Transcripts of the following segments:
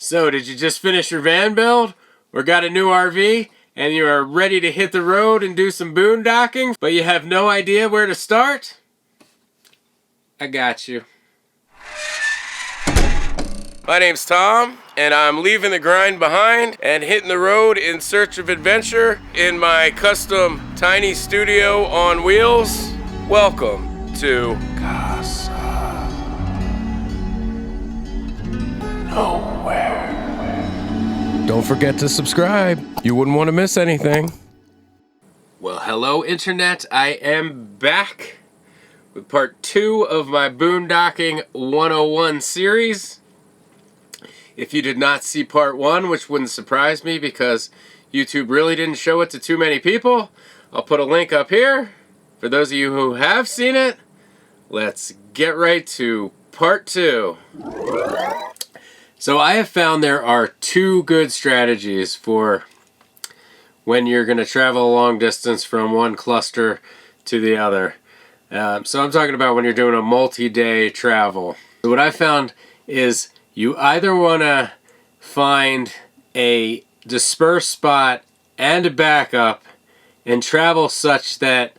So, did you just finish your van build? Or got a new RV and you are ready to hit the road and do some boondocking, but you have no idea where to start? I got you. My name's Tom, and I'm leaving the grind behind and hitting the road in search of adventure in my custom tiny studio on wheels. Welcome to Casa Nowhere. Don't forget to subscribe. You wouldn't want to miss anything. Well, hello internet. I am back with part 2 of my Boondocking 101 series. If you did not see part 1, which wouldn't surprise me because YouTube really didn't show it to too many people, I'll put a link up here. For those of you who have seen it, let's get right to part 2. So I have found there are 2 good strategies for when you're going to travel a long distance from one cluster to the other. So I'm talking about when you're doing a multi-day travel. So what I found is you either want to find a dispersed spot and a backup and travel such that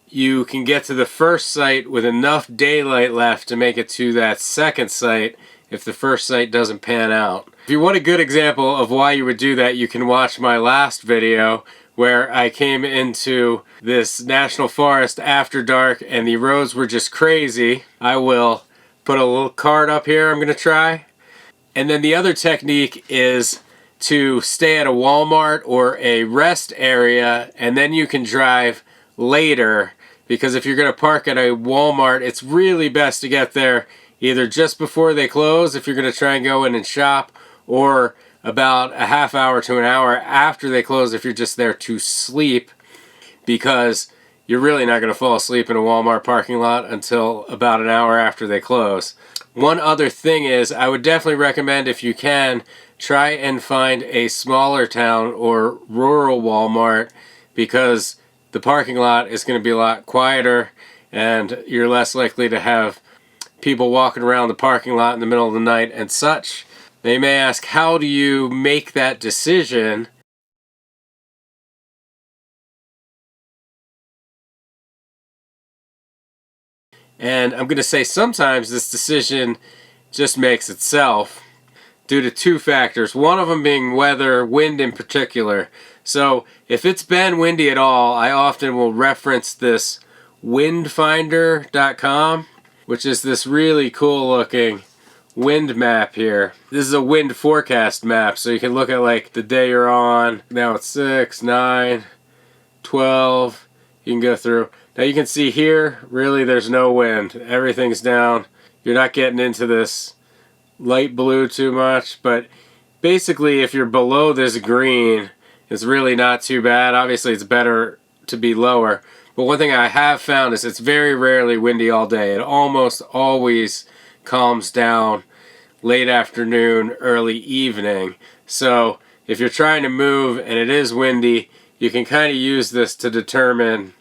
you can get to the first site with enough daylight left to make it to that second site if the first site doesn't pan out. If you want a good example of why you would do that, you can watch my last video where I came into this national forest after dark and the roads were just crazy. I will put a little card up here I'm going to try. And then the other technique is to stay at a Walmart or a rest area, and then you can drive later, because if you're going to park at a Walmart, it's really best to get there either just before they close if you're going to try and go in and shop, or about a half hour to an hour after they close if you're just there to sleep, because you're really not going to fall asleep in a Walmart parking lot until about an hour after they close. One other thing is, I would definitely recommend, if you can, try and find a smaller town or rural Walmart, because the parking lot is going to be a lot quieter and you're less likely to have people walking around the parking lot in the middle of the night and such. They may ask, how do you make that decision? And I'm going to say sometimes this decision just makes itself due to 2 factors. One of them being weather, wind in particular. So if it's been windy at all, I often will reference this windfinder.com, which is this really cool looking wind map here. This is a wind forecast map, so you can look at like the day you're on. Now it's 6, 9, 12. You can go through. Now you can see here, really there's no wind. Everything's down. You're not getting into this light blue too much, but basically if you're below this green, it's really not too bad. Obviously it's better to be lower. But one thing I have found is it's very rarely windy all day. It almost always calms down late afternoon, early evening. So if you're trying to move and it is windy, you can kind of use this to determine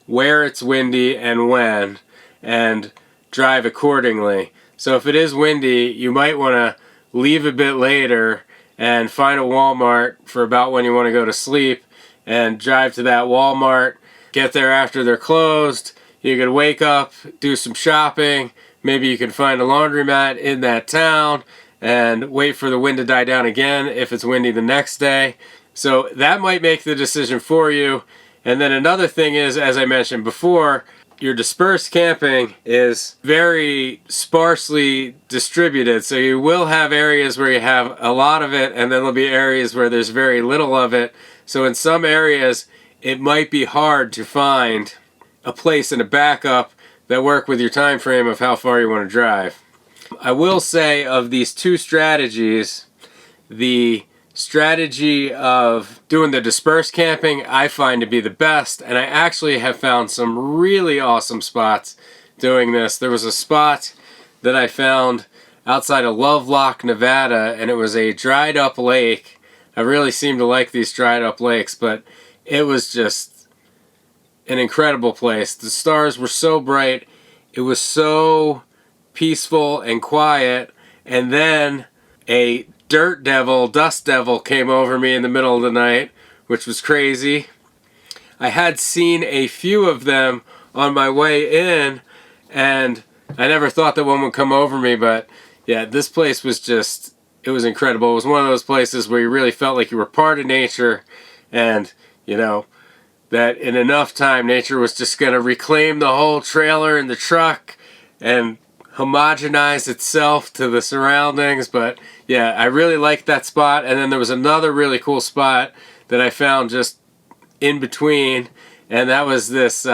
where it's windy and when, and drive accordingly. So if it is windy, you might want to leave a bit later and find a Walmart for about when you want to go to sleep and drive to that Walmart. Get there after they're closed. You can wake up, do some shopping. Maybe you can find a laundromat in that town and wait for the wind to die down again if it's windy the next day. So that might make the decision for you. And then another thing is, as I mentioned before, your dispersed camping is very sparsely distributed. So you will have areas where you have a lot of it, and then there'll be areas where there's very little of it. So in some areas, it might be hard to find a place and a backup that work with your time frame of how far you want to drive. I will say, of these 2 strategies, the strategy of doing the dispersed camping I find to be the best, and I actually have found some really awesome spots doing this. There was a spot that I found outside of Lovelock, Nevada, and it was a dried up lake. I really seem to like these dried up lakes, but it was just an incredible place. The stars were so bright, it was so peaceful and quiet, and then a dust devil came over me in the middle of the night, which was crazy. I had seen a few of them on my way in, and I never thought that one would come over me, but yeah, this place was just, it was incredible. It was one of those places where you really felt like you were part of nature, and, you know, that in enough time, nature was just going to reclaim the whole trailer and the truck and homogenize itself to the surroundings. But yeah, I really liked that spot. And then there was another really cool spot that I found just in between, and that was this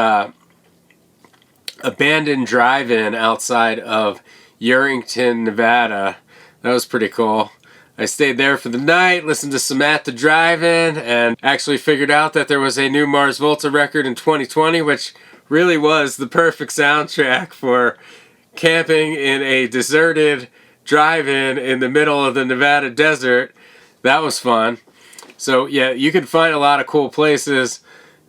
abandoned drive-in outside of Urington, Nevada. That was pretty cool. I stayed there for the night, listened to some At the Drive-In, and actually figured out that there was a new Mars Volta record in 2020, which really was the perfect soundtrack for camping in a deserted drive-in in the middle of the Nevada desert. That was fun. So yeah, you can find a lot of cool places.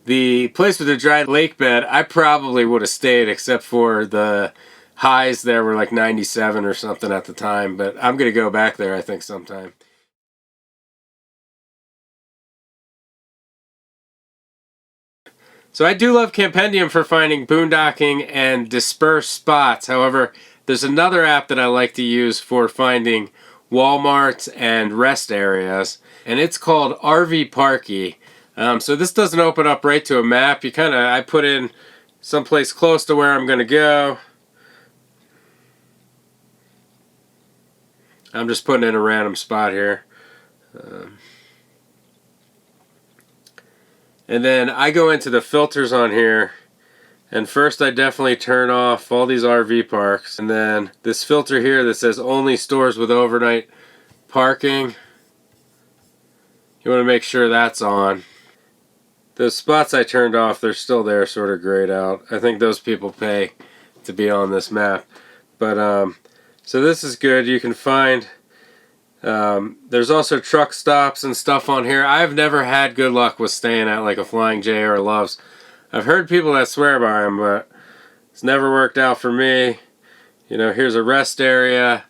The place with the dry lake bed, I probably would have stayed, except for the highs there were like 97 or something at the time, but I'm going to go back there, I think, sometime. So I do love Campendium for finding boondocking and dispersed spots. However, there's another app that I like to use for finding Walmarts and rest areas, and it's called RV Parky. So this doesn't open up right to a map. I put in someplace close to where I'm going to go. I'm just putting in a random spot here. And then I go into the filters on here, and first I definitely turn off all these RV parks, and then this filter here that says only stores with overnight parking, you want to make sure that's on. Those spots I turned off, they're still there, sort of grayed out. I think those people pay to be on this map. But so this is good. You can find there's also truck stops and stuff on here. I've never had good luck with staying at like a Flying J or a Love's. I've heard people that swear by them, but it's never worked out for me. You know, here's a rest area.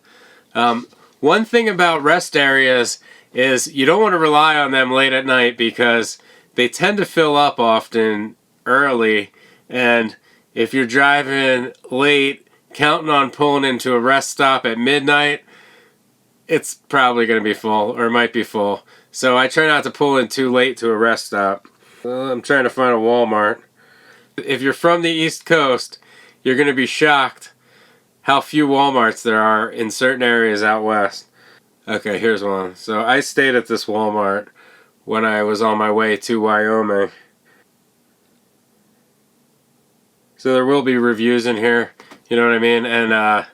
One thing about rest areas is you don't want to rely on them late at night, because they tend to fill up often early, and if you're driving late, counting on pulling into a rest stop at midnight, it's probably going to be full, or it might be full. So I try not to pull in too late to a rest stop. I'm trying to find a Walmart. If you're from the East Coast, you're going to be shocked how few Walmarts there are in certain areas out west. Okay, here's one. So I stayed at this Walmart when I was on my way to Wyoming. So there will be reviews in here, you know what I mean? And I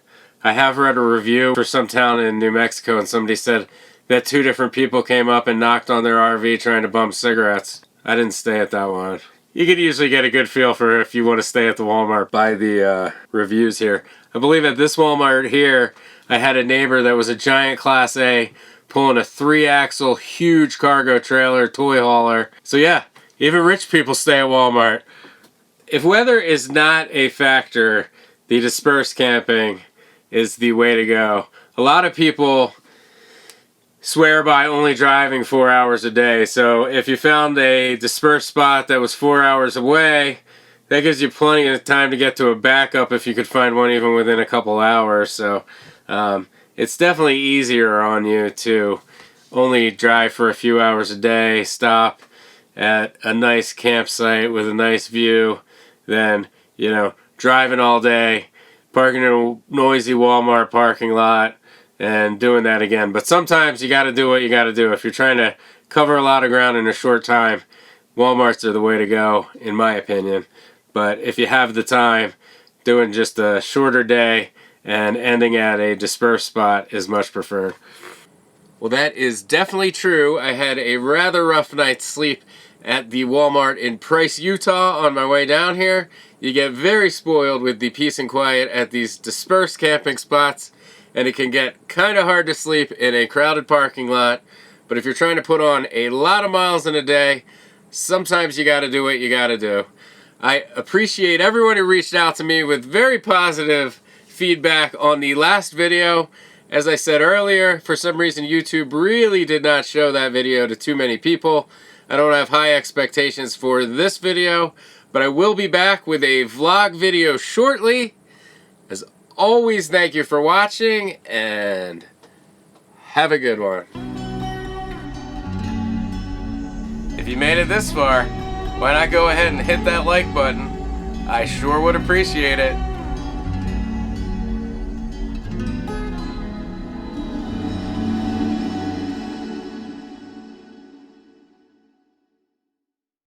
have read a review for some town in New Mexico, and somebody said that 2 different people came up and knocked on their RV trying to bum cigarettes. I didn't stay at that one. You can usually get a good feel for if you want to stay at the Walmart by the reviews here. I believe at this Walmart here, I had a neighbor that was a giant Class A pulling a 3-axle huge cargo trailer toy hauler. So yeah, even rich people stay at Walmart. If weather is not a factor, the dispersed camping is the way to go. A lot of people swear by only driving 4 hours a day. So if you found a dispersed spot that was 4 hours away, that gives you plenty of time to get to a backup if you could find one even within a couple hours. So it's definitely easier on you to only drive for a few hours a day, stop at a nice campsite with a nice view, than, you know, driving all day, parking in a noisy Walmart parking lot, and doing that again. But sometimes you got to do what you got to do. If you're trying to cover a lot of ground in a short time, Walmarts are the way to go, in my opinion. But if you have the time, doing just a shorter day and ending at a dispersed spot is much preferred. Well, that is definitely true. I had a rather rough night's sleep at the Walmart in Price, Utah on my way down here. You get very spoiled with the peace and quiet at these dispersed camping spots, and it can get kind of hard to sleep in a crowded parking lot. But if you're trying to put on a lot of miles in a day, sometimes you got to do what you got to do. I appreciate everyone who reached out to me with very positive feedback on the last video, As I said earlier, for some reason YouTube really did not show that video to too many people. I don't have high expectations for this video, but I will be back with a vlog video shortly. As always, thank you for watching, and have a good one. If you made it this far, why not go ahead and hit that like button? I sure would appreciate it.